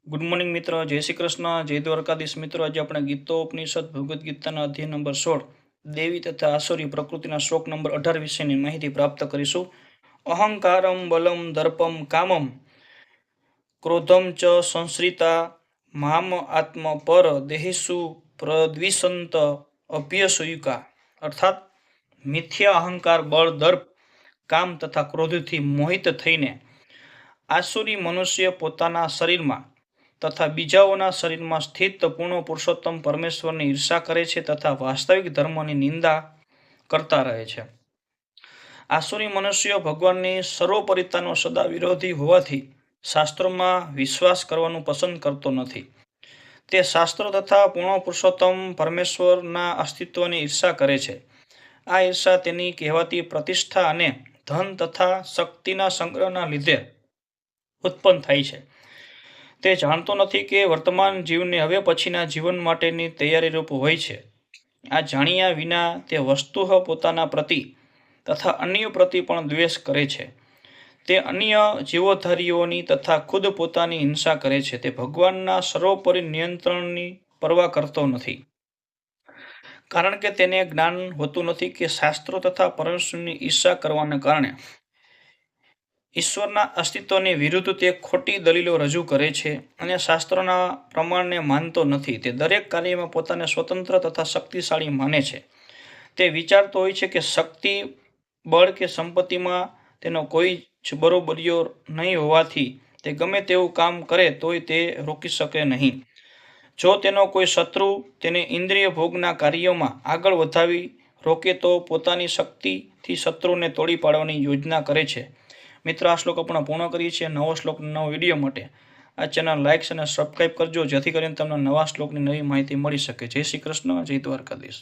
Good morning મિત્રો, જય શ્રી કૃષ્ણ, જય દ્વારકાધીશ મિત્રો। આજે આપણે ગીતોપનિષદ ભગવદ્ ગીતાના અધ્યાય નંબર 16 દેવી તથા આસુરી પ્રકૃતિના શ્લોક નંબર 18 વિશેની માહિતી પ્રાપ્ત કરીશું। અહંકારમ બલમ દર્પમ કામમ ક્રોધમ ચ સંશ્રિતા મામ આત્મ પર દેહિસુ પ્રદ્વિષંત અભ્યસયુકા। અર્થાત મિથ્યા અહંકાર, બળ, દર્પ, કામ તથા ક્રોધથી મોહિત થઈને આસુરી મનુષ્ય પોતાના શરીરમાં તથા બીજાઓના શરીરમાં સ્થિત પૂર્ણ પુરુષોત્તમ પરમેશ્વરની ઈર્ષા કરે છે તથા વાસ્તવિક ધર્મની નિંદા કરતા રહે છે। આસુરી મનુષ્ય ભગવાનની સર્વોપરિતાનો સદા વિરોધી હોવાથી શાસ્ત્રોમાં વિશ્વાસ કરવાનું પસંદ કરતો નથી। તે શાસ્ત્રો તથા પૂર્ણ પુરુષોત્તમ પરમેશ્વરના અસ્તિત્વની ઈર્ષા કરે છે। આ ઈર્ષા તેની કહેવાતી પ્રતિષ્ઠા અને ધન તથા શક્તિના સંગ્રહના લીધે ઉત્પન્ન થાય છે। તે જાણતો નથી કે વર્તમાન જીવને હવે પછીના જીવન માટેની તૈયારીરૂપ હોય છે। આ જાણ્યા વિના તે વસ્તુહ પોતાના પ્રતિ તથા અન્ય પ્રતિ પણ દ્વેષ કરે છે। તે અન્ય જીવોધારીઓની તથા ખુદ પોતાની હિંસા કરે છે। તે ભગવાનના સર્વોપરી નિયંત્રણની પરવા કરતો નથી, કારણ કે તેને જ્ઞાન હોતું નથી કે શાસ્ત્રો તથા પરમેશ્વરની ઈર્ષા કરવાને કારણે ઈશ્વરના અસ્તિત્વની વિરુદ્ધ તે ખોટી દલીલો રજૂ કરે છે અને શાસ્ત્રોના પ્રમાણને માનતો નથી। તે દરેક કાર્યમાં પોતાને સ્વતંત્ર તથા શક્તિશાળી માને છે। તે વિચારતો હોય છે કે શક્તિ, બળ કે સંપત્તિમાં તેનો કોઈ જ બરોબરીઓ નહીં હોવાથી તે ગમે તેવું કામ કરે તોય તે રોકી શકે નહીં। જો તેનો કોઈ શત્રુ તેને ઇન્દ્રિય ભોગના કાર્યોમાં આગળ વધાવી રોકે તો પોતાની શક્તિથી શત્રુને તોડી પાડવાની યોજના કરે છે। મિત્રો, આ શ્લોક આપણે પૂર્ણ કરીએ છીએ। નવો શ્લોક, નવો વિડીયો માટે આ ચેનલ લાઇક અને સબસ્ક્રાઈબ કરજો, જેથી કરીને તમને નવા શ્લોકની નવી માહિતી મળી શકે। જય શ્રી કૃષ્ણ, જય દ્વારકાધીશ।